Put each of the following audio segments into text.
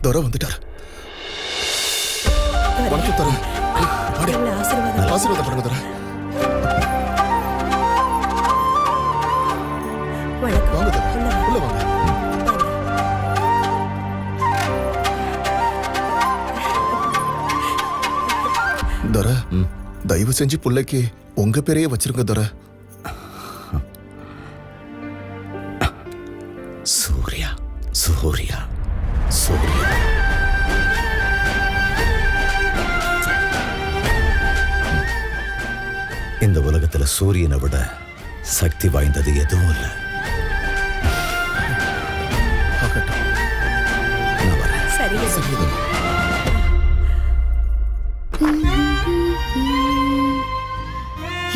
Torah வந்துட்டார். வணக்கம் Torah. ஆசீர்வாதம் பண்ணுங்க தோரா. வாங்க தோரா, உள்ள வாங்க. தோரா, தயவு செஞ்சு பிள்ளைக்கு உங்க பேரையே வச்சிருங்க தோரா. சூர்யா சூர்யா சூர்யா. இந்த உலகத்துல சூரியனை விட சக்தி வாய்ந்தது எதுவும் இல்லை. நான் வரேன். சரி.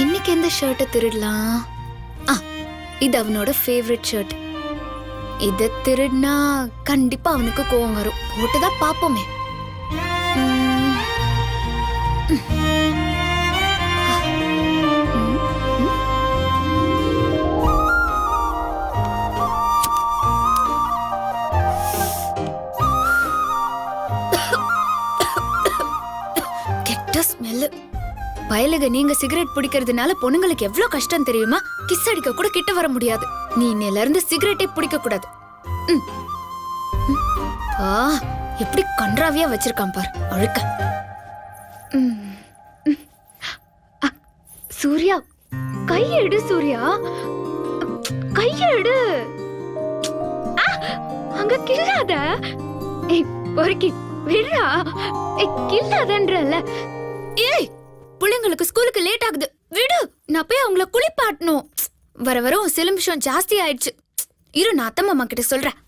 இன்னைக்கு எந்த ஷர்ட்டை திருடலாம்? இது அவனோட ஃபேவரட் ஷர்ட். இதை திருடினா கண்டிப்பா அவனுக்கு கோவம் வரும். போட்டுதான் பாப்போமே. கெட்ட ஸ்மெல்லு. பயலுக, நீங்க சிகரெட் பிடிக்கிறதுனால பொண்ணுங்களுக்கு எவ்வளவு கஷ்டம் தெரியுமா? கிஸ் அடிக்க கூட கிட்ட வர முடியாது. நீ இன்னையில இருந்து சிகரெட்டே பிடிக்க கூடாது. எப்படி கன்றாவியா வச்சிருக்கான் பார், அழுக்க. சூர்யா, கையெடு. சூர்யா, கையெடு. அங்க கில்லாத. பொறுக்கி விடுறா. கில்லாதன்றல. ஏய், பிள்ளைங்களுக்கு ஸ்கூலுக்கு லேட் ஆகுது, விடு. நான் போய் அவங்கள குளிப்பாட்டணும். வர வர சிலம்பிஷம் ஜாஸ்தி ஆயிடுச்சு. இரு, நான் அத்தை மாமா கிட்ட சொல்றேன்.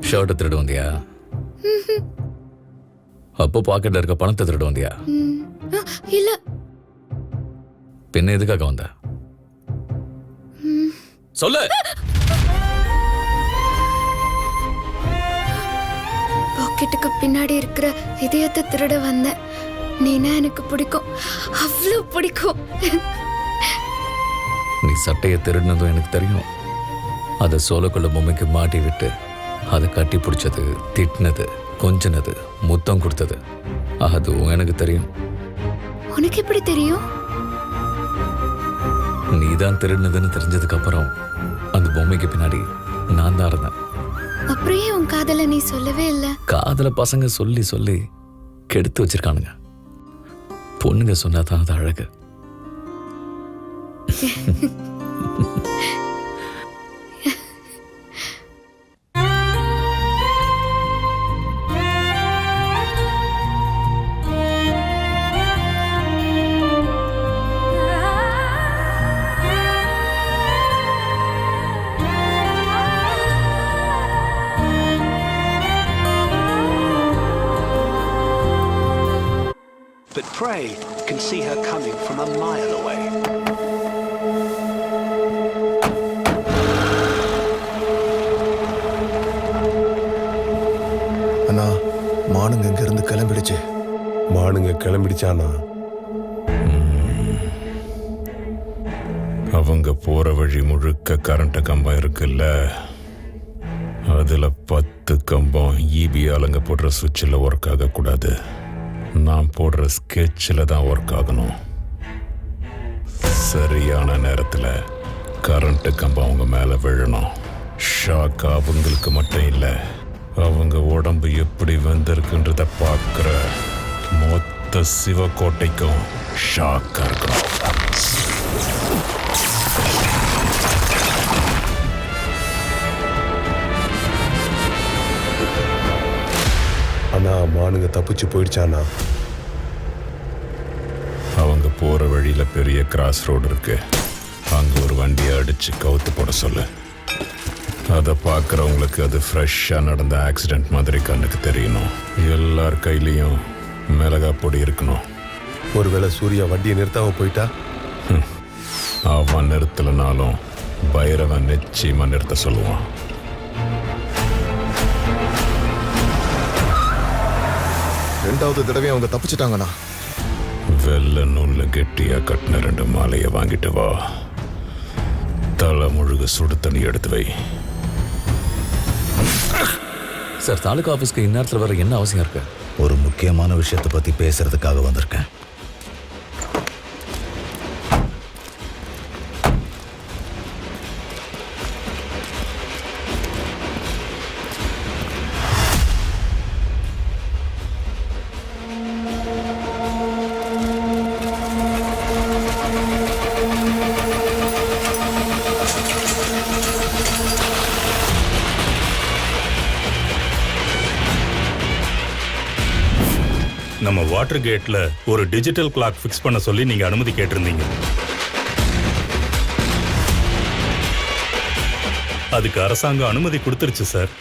ஷர்ட்டை திருட வந்தியா? அப்போ பாக்கெட்ல இருக்க பணத்தை திருட வந்தியா? இல்ல. பின்ன எதுக்காக வந்த? சொல்லு. பாக்கெட்டுக்கு பின்னாடி இருக்கிற இதயத்தை திருட வந்தேன். நீனா எனக்கு பிடிக்கும், அவ்வளவு பிடிக்கும். நீ சட்டையை திருடினதும் எனக்கு தெரியும். அதை சோளக்குள்ள பொம்மைக்கு மாட்டி விட்டு அதை கட்டி பிடிச்சது, திட்டினது, கொஞ்சினது, முத்தம் கொடுத்தது, அதுவும் எனக்கு தெரியும். உனக்கு எப்படி தெரியும்? நீதான் திருடினதுன்னு தெரிஞ்சதுக்கு அப்புறம் அந்த பொம்மைக்கு பின்னாடி நான் தான் இருந்தேன். அப்படியே உன் காதல நீ சொல்லவே இல்லை. காதல பசங்க சொல்லி சொல்லி கெடுத்து வச்சிருக்கானுங்க. பொண்ணுங்க சொன்னாதான் அது அழகு. But pray can see her coming from a mile away. அண்ணா மானுங்க இங்க இருந்து கிளம்பிடுச்சு. மானுங்க கிளம்பிடுச்சானா? அவங்க போற வழி முழுக்க கரண்ட் கம்பம் இருக்குல்ல, அதுல 10 கம்பம் ஈபி ஆளுங்க போடுற சுவிட்சில் ஒர்க் ஆகக்கூடாது. நான் போடுற ஸ்கெட்சில் தான் ஒர்க் ஆகணும். சரியான நேரத்தில் கரண்ட் கம்பம் அவங்க மேலே விழணும். ஷாக் அவங்களுக்கு மட்டும் இல்லை, அவங்க உடம்பு எப்படி வந்திருக்குன்றத பார்க்குற மொத்த சிவக்கோட்டைக்கும் ஷாக்காக இருக்கணும். ஆனா மானுங்க தப்பிச்சு போயிடுச்சானா? அவங்க போற வழியில பெரிய கிராஸ் ரோடு இருக்கு, அங்க ஒரு வண்டியை அடிச்சு கவுத்து போட சொல்லு. அதை பார்க்குறவங்களுக்கு அது ஃப்ரெஷ்ஷாக நடந்த ஆக்சிடென்ட் மாதிரி கண்ணுக்கு தெரியணும். எல்லார் கையிலையும் மிளகா பொடி இருக்கணும். ஒருவேளை சூர்யா வண்டியை நிறுத்தாம போயிட்டா? அவன் நிறுத்தலைனாலும் பைரவன் நிச்சயமா நிறுத்த சொல்லுவான். ரெண்டாவது தடவை அவங்க தப்பிச்சிட்டாங்கண்ணா. வெள்ளை நூல்ல கெட்டியா கட்டின 2 மாலையை வாங்கிட்டு வா. தலை முழுக சுடு தண்ணி எடுத்து வை. சார், தாலுகா ஆஃபீஸ்க்கு இந்நேரத்தில் வர என்ன அவசியம் இருக்கு? ஒரு முக்கியமான விஷயத்தை பத்தி பேசுறதுக்காக வந்திருக்கேன். நம்ம வாட்டர் கேட்ல ஒரு டிஜிட்டல் கிளாக் ஃபிக்ஸ் பண்ண சொல்லி நீங்க அனுமதி கேட்டிருந்தீங்க. அதுக்கு அரசாங்கம் அனுமதி கொடுத்துருச்சு சார்.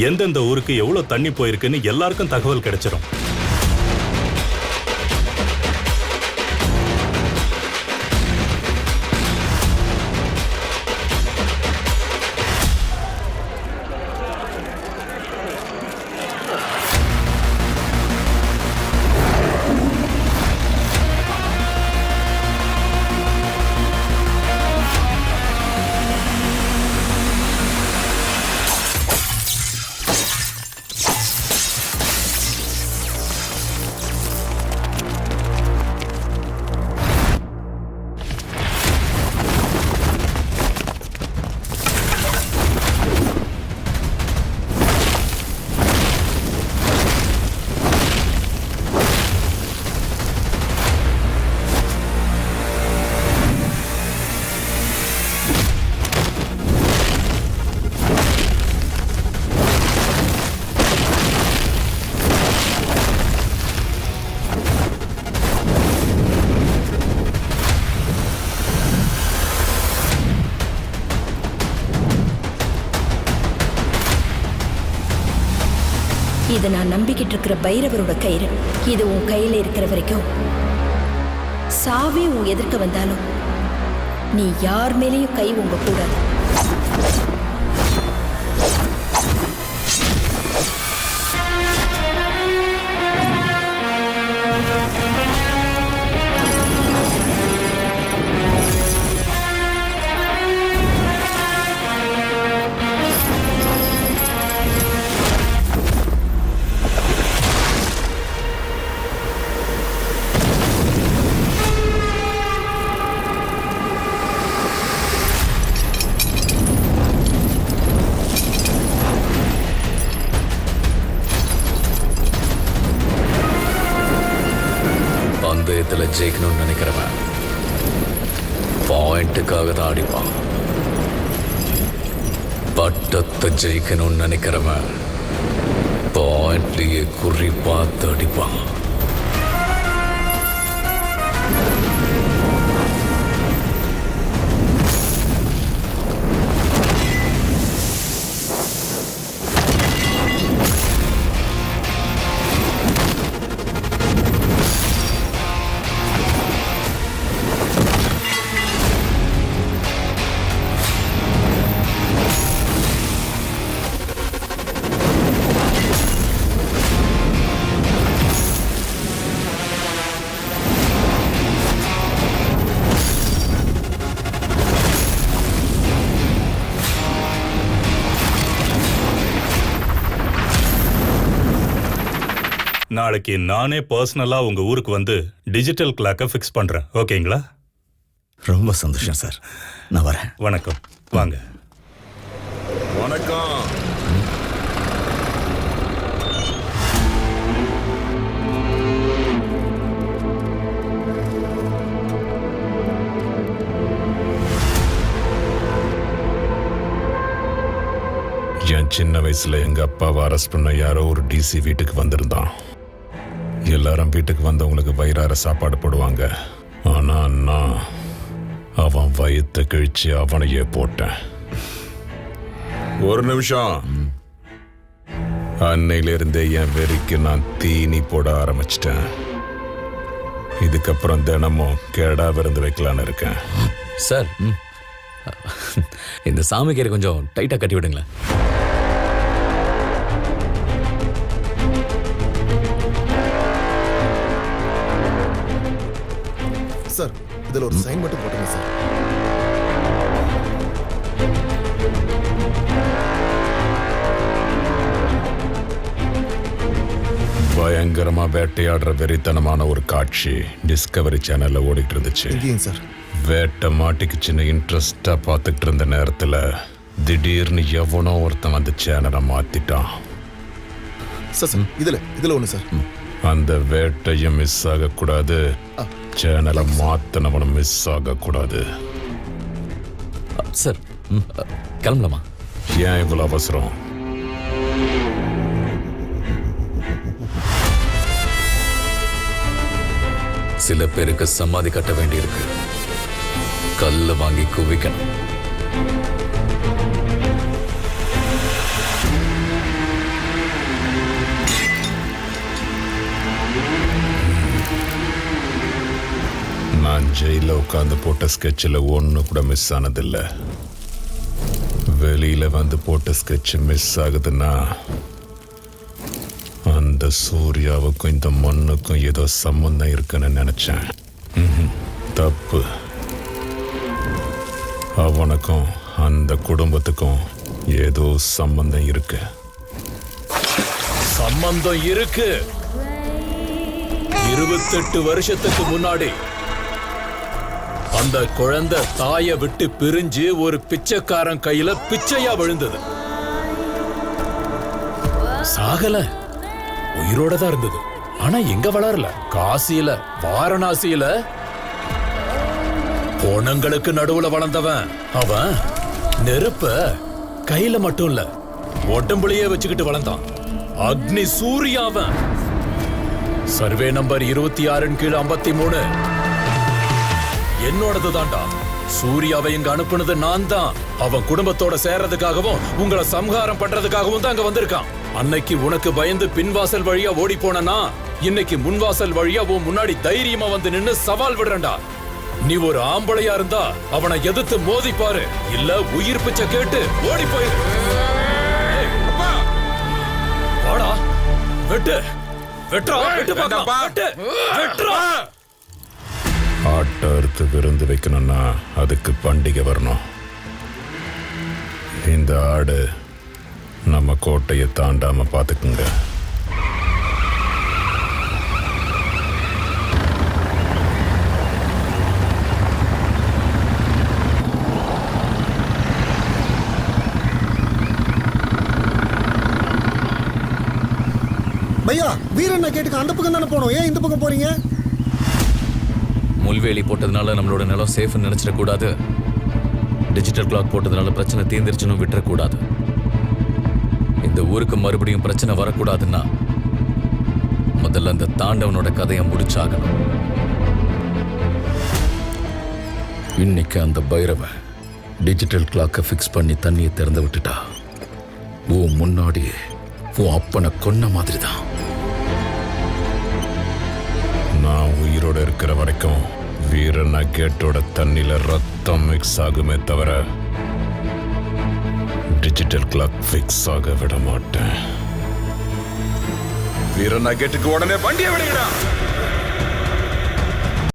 எந்தெந்த ஊருக்கு எவ்வளவு தண்ணி போயிருக்குன்னு எல்லாருக்கும் தகவல் கிடைச்சிரும். இது நான் நம்பிக்கிட்டு இருக்கிற பைரவரோட கயிறு. இது உன் கையில இருக்கிற வரைக்கும் சாவே உன் எதிர்க்க வந்தாலும் நீ யார் மேலேயும் கை உங்க கூடாது. பந்தயத்துல ஜெயிக்கணும்னு நினைக்கிறவன் பாயிண்ட்டுக்காக தான் அடிப்பான். பட்டத்தை ஜெயிக்கணும்னு நினைக்கிறவன் பாயிண்ட்லயே குறி பார்த்து அடிப்பான். நாளைக்கு நானே பர்சனலா உங்க ஊருக்கு வந்து டிஜிட்டல் கிளாக்கை ஃபிக்ஸ் பண்றேன். ஓகேங்களா? ரொம்ப சந்தோஷம் சார். நான் வரேன். வணக்கம். வாங்க. வணக்கம். என் சின்ன வயசுல எங்க அப்பாவை அரெஸ்ட் பண்ண யாரோ ஒரு டிசி வீட்டுக்கு வந்திருந்தான். எல்லாரும் வீட்டுக்கு வந்தவங்களுக்கு வயிறார சாப்பாடு போடுவாங்க. ஆனா நான் அவன் வயித்தை கிழிச்சு அவனையே போட்டேன். ஒரு நிமிஷம். அன்னையிலிருந்தே என் வெறிக்கு நான் தீனி போட ஆரம்பிச்சிட்டேன். இதுக்கப்புறம் தினமும் கேடா விருந்து வைக்கலான்னு இருக்கேன். சார், இந்த சாமிக்கேரை கொஞ்சம் டைட்டா கட்டி விடுங்களேன். சார், இதுல ஒரு சைன் மட்டும் போட்டுங்க சார். பயங்கரமா வேட்டையாடுற வெறித்தனமான ஒரு காட்சி டிஸ்கவரி சேனல்ல ஓடிட்டு இருந்துச்சு. இங்கேயும் சார். வேட்டை மாட்டிக்குச்சின்னு இன்ட்ரெஸ்டா பார்த்துக்கிட்டு இருந்த நேரத்துல திடீர்னு எவனோ ஒருத்தன் அந்த சேனலை மாத்திட்டான். சார் சார், இதுல ஒண்ணு சார். அந்த வேட்டையும் மிஸ் ஆகக்கூடாது, சேனலை மாத்தினவனும் மிஸ் ஆகக்கூடாது. சார், கிளம்பலாமா? ஏன் இவ்வளவு அவசரம்? சில பேருக்கு சமாதி கட்ட வேண்டியிருக்கு. கல்ல வாங்கி குவிக்கணும். நான் ஜெயில உட்காந்து போட்ட ஸ்கெட்சில் ஒன்று கூட மிஸ் ஆனதில்லை. வெளியில வந்து போட்ட ஸ்கெட்ச் மிஸ் ஆகுதுன்னா அந்த சூர்யாவுக்கும் இந்த மண்ணுக்கும் ஏதோ சம்பந்தம் இருக்குன்னு நினைச்சேன். தப்பு. அவனுக்கும் அந்த குடும்பத்துக்கும் ஏதோ சம்பந்தம் இருக்கு. சம்பந்தம் இருக்கு. 28 வருஷத்துக்கு முன்னாடி அந்த குழந்தை தாயை விட்டு பிரிஞ்சு ஒரு பிச்சைக்காரன் கையில பிச்சையா விழுந்தது. சாகல, உயிரோட தான் இருந்தது. ஆனா எங்க வளரல? காசியில, வாரணாசியில பொணங்களுக்கு நடுவுல வளர்ந்தவன். அவன் நெருப்ப கையில மட்டும் இல்ல, உடம்புலயே வச்சுக்கிட்டு வளர்ந்தான். அக்னி சூர்யாவன். சர்வே நம்பர் 26 கீழ் 53 என்னோடது தான்டா. சூர்யாவை இங்க அனுப்புனது நான் தான். அவன் குடும்பத்தோட சேர்றதுக்காகவும் உங்களை சம்ஹாரம் பண்றதுக்காகவும் தான் அங்க வந்திருக்கான். அன்னைக்கு உனக்கு பயந்து பின்வாசல் வழியா ஓடி போனா, இன்னைக்கு முன்வாசல் வழியா உன் முன்னாடி தைரியமா வந்து நின்னு சவால் விடுறா. நீ ஒரு ஆம்பளையா இருந்தா அவனை எதிர்த்து மோதி பாரு, இல்ல உயிர் பிச்சை கேட்டு ஓடி போயிரு. வாடா, வெட்டு வெட்டுறா, வெட்டு பார்க்கலாம், வெட்டு வெட்டுறா. ஆட்டை அறுத்து விருந்து வைக்கணும்னா அதுக்கு பண்டிகை வரணும். இந்த ஆடு நம்ம கோட்டையை தாண்டாம பார்த்துக்குங்க. பையா, வீரண்ணா கேட்டுக்கு அந்த பக்கம் தானே போனோம், ஏன் இந்த பக்கம் போறீங்க? முள்வேலி போட்டதுனால நம்மளோட நிலம் சேஃப்னு நினைச்சிடக்கூடாது. டிஜிட்டல் கிளாக் போட்டதுனால பிரச்சனை தீர்ந்துருச்சுன்னு விட்டுறக்கூடாது. இந்த ஊருக்கு மறுபடியும் பிரச்சனை வரக்கூடாதுன்னா முதல்ல அந்த தாண்டவனோட கதையை முடிச்சாகணும். இன்னைக்கு அந்த பைரவன் டிஜிட்டல் கிளாக்கை ஃபிக்ஸ் பண்ணி தண்ணியை திறந்து விட்டுட்டா, உன் முன்னாடியே உன் அப்பனை கொன்ன மாதிரி தான். நான் உயிரோட இருக்கிற வரைக்கும் வீரண்ணா கேட்டோட தண்ணியில ரத்தம் மிக்ஸ் ஆகுமே தவிர டிஜிட்டல் கிளாக் ஃபிக்ஸ் ஆக விட மாட்டேன். வீரண்ணா கேட்டுக்கு உடனே வண்டியை விடுங்கடா.